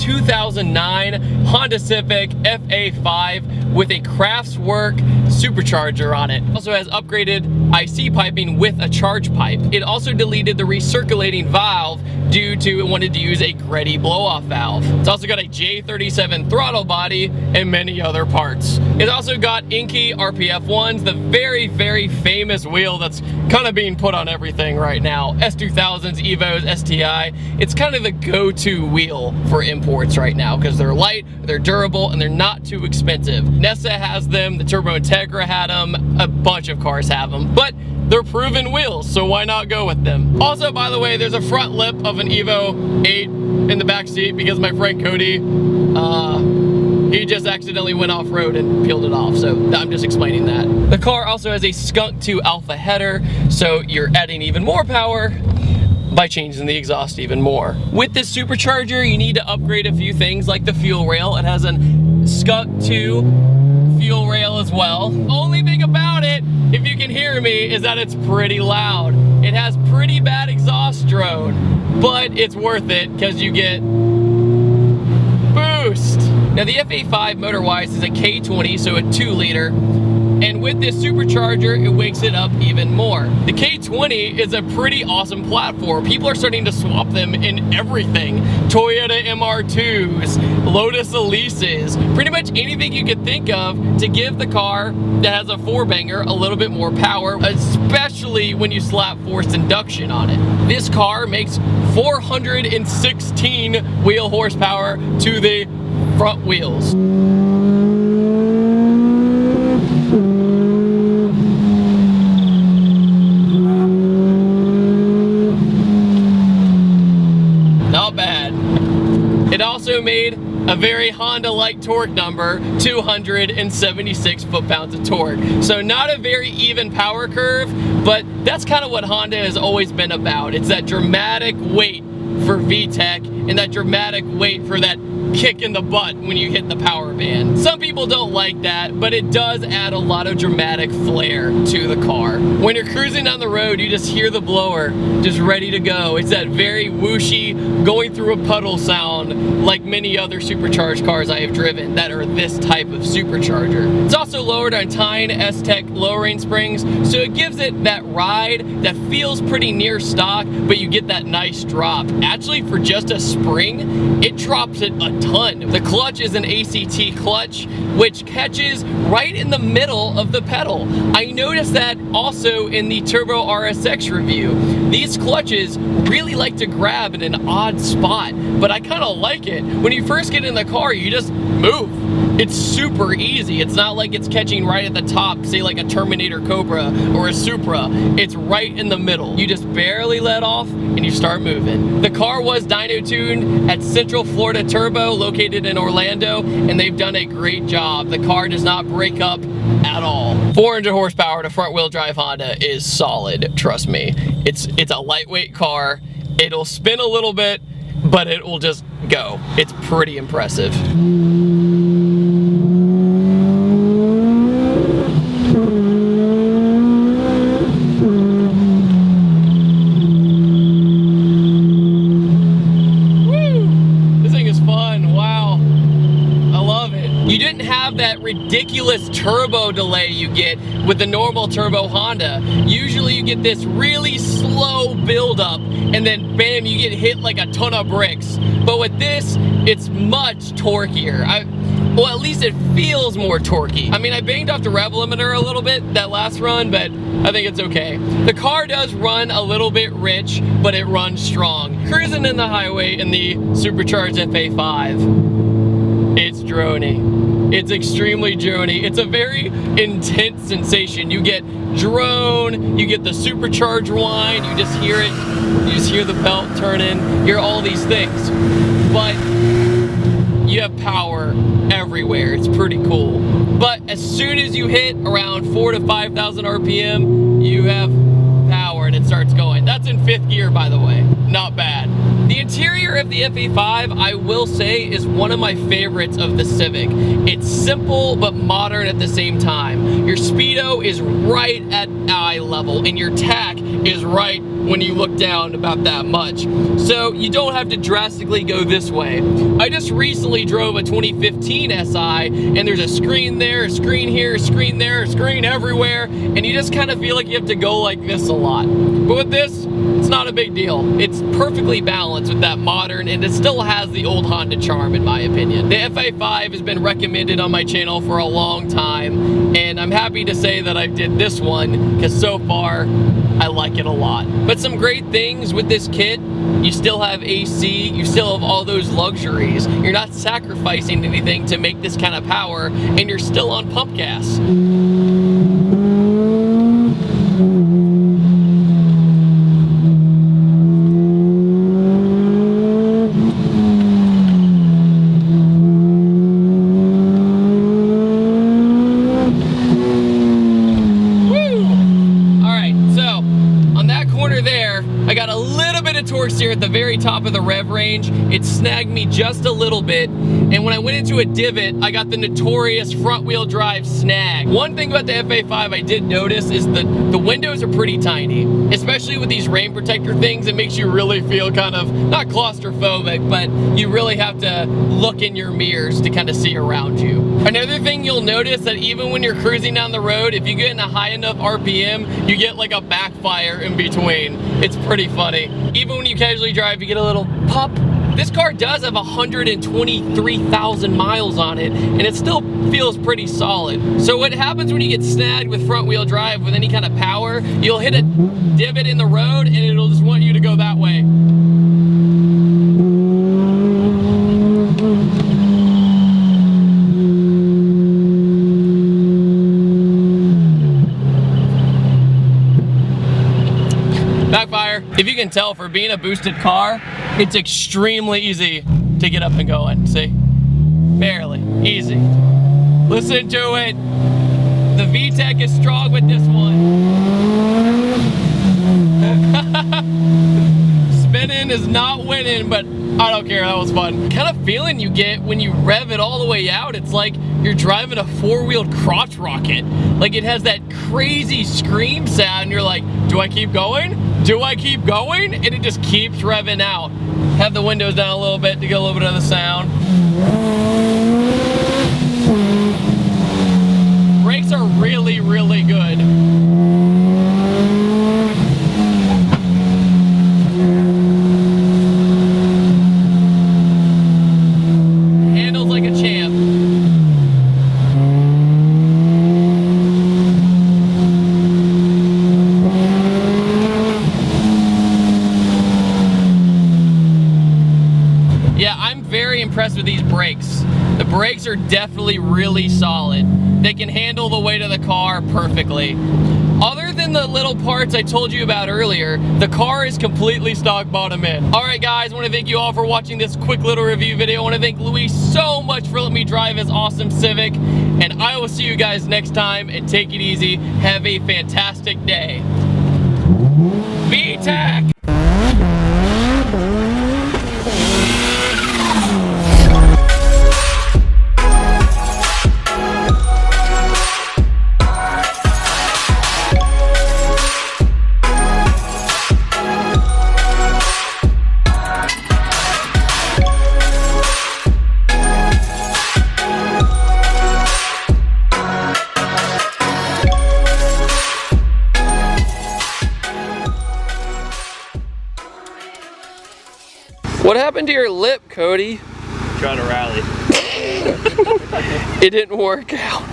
2009 Honda Civic FA5 with a Craftswork supercharger on it. Also has upgraded IC piping with a charge pipe. It also deleted the recirculating valve due to it wanted to use a Greddy blow-off valve. It's also got a J37 throttle body and many other parts. It's also got Inky RPF 1s, the very, very famous wheel that's kind of being put on everything right now. S2000s, Evos, STI. It's kind of the go-to wheel for imports right now because they're light, they're durable, and they're not too expensive. Nessa has them, the Turbo Integra had them, a bunch of cars have them, but they're proven wheels, so why not go with them? Also, by the way, there's a front lip of an Evo 8 in the back seat because my friend Cody, he just accidentally went off-road and peeled it off, so I'm just explaining that. The car also has a Skunk 2 Alpha header, so you're adding even more power by changing the exhaust even more. With this supercharger, you need to upgrade a few things like the fuel rail. It has a Skunk 2 fuel rail as well. Only thing about it, if you can hear me, is that it's pretty loud. It has pretty bad exhaust drone, but it's worth it because you get boost. Now the FA5 motor-wise is a K20, so a 2-liter, and with this supercharger, it wakes it up even more. The K20 is a pretty awesome platform. People are starting to swap them in everything. Toyota MR2s, Lotus Elises, pretty much anything you could think of to give the car that has a 4-banger a little bit more power, especially when you slap forced induction on it. This car makes 416 wheel horsepower to the front wheels. Not bad. It also made a very Honda-like torque number, 276 foot-pounds of torque. So not a very even power curve, but that's kind of what Honda has always been about. It's that dramatic weight for VTEC and that dramatic weight for that kick in the butt when you hit the power band. Some people don't like that, but it does add a lot of dramatic flair to the car. When you're cruising down the road, you just hear the blower just ready to go. It's that very whooshy, going through a puddle sound like many other supercharged cars I have driven that are this type of supercharger. It's also lowered on Tyne S-Tech lowering springs, so it gives it that ride that feels pretty near stock, but you get that nice drop. Actually, for just a spring, it drops it a ton. The clutch is an ACT clutch, which catches right in the middle of the pedal. I noticed that also in the Turbo RSX review. These clutches really like to grab in an odd spot, but I kind of like it. When you first get in the car, you just move. It's super easy. It's not like it's catching right at the top, say like a Terminator Cobra or a Supra. It's right in the middle. You just barely let off and you start moving. The car was dyno tuned at Central Florida Turbo, located in Orlando, and they've done a great job. The car does not break up at all. 400 horsepower to front wheel drive Honda is solid, trust me. It's a lightweight car. It'll spin a little bit, but it will just go. It's pretty impressive. That ridiculous turbo delay you get with the normal turbo Honda. Usually you get this really slow buildup and then bam, you get hit like a ton of bricks. But with this, it's much torquier. Well, at least it feels more torquey. I mean, I banged off the rev limiter a little bit that last run, but I think it's okay. The car does run a little bit rich, but it runs strong. Cruising in the highway in the Supercharged FA5, it's drony. It's extremely drony. It's a very intense sensation. You get drone, you get the supercharged whine, you just hear it, you just hear the belt turning, you hear all these things. But you have power everywhere. It's pretty cool. But as soon as you hit around 4,000 to 5,000 RPM, you have power, and it's starts going. That's in 5th gear, by the way. Not bad. The interior of the FA5, I will say, is one of my favorites of the Civic. It's simple but modern at the same time. Your speedo is right at eye level, and your tack is right when you look down about that much. So you don't have to drastically go this way. I just recently drove a 2015 SI, and there's a screen there, a screen here, a screen there, a screen everywhere, and you just kind of feel like you have to go like this a lot. But with this, it's not a big deal. It's perfectly balanced with that modern, and it still has the old Honda charm, in my opinion. The FA5 has been recommended on my channel for a long time, and I'm happy to say that I did this one, because so far, I like it a lot. But some great things with this kit: you still have AC, you still have all those luxuries. You're not sacrificing anything to make this kind of power, and you're still on pump gas. I got a little bit of torque here at the very top of the rev range. It snagged me just a little bit, and when I went into a divot, I got the notorious front wheel drive snag. One thing about the FA5 I did notice is the windows are pretty tiny, especially with these rain protector things. It makes you really feel kind of, not claustrophobic, but you really have to look in your mirrors to kind of see around you. Another thing you'll notice, that even when you're cruising down the road, if you get in a high enough RPM, you get like a backfire in between. It's pretty funny. Even when you casually drive, you get a little pop. This car does have 123,000 miles on it, and it still feels pretty solid. So what happens when you get snagged with front wheel drive with any kind of power, you'll hit a divot in the road and it'll just want you to go that way. Backfire. If you can tell, for being a boosted car, it's extremely easy to get up and going. See? Barely. Easy. Listen to it. The VTEC is strong with this one. Spinning is not winning, but I don't care. That was fun. Kind of feeling you get when you rev it all the way out, it's like you're driving a four-wheeled crotch rocket. Like, it has that crazy scream sound. You're like, do I keep going? Do I keep going? And it just keeps revving out. Have the windows down a little bit to get a little bit of the sound. Brakes are really, really good. Handles like a champ. Yeah, I'm very impressed with these brakes. The brakes are definitely really solid. They can handle the weight of the car perfectly. Other than the little parts I told you about earlier, the car is completely stock bottom in. All right, guys, I want to thank you all for watching this quick little review video. I want to thank Luis so much for letting me drive his awesome Civic, and I will see you guys next time, and take it easy. Have a fantastic day. VTEC! What happened to your lip, Cody? Trying to rally. It didn't work out.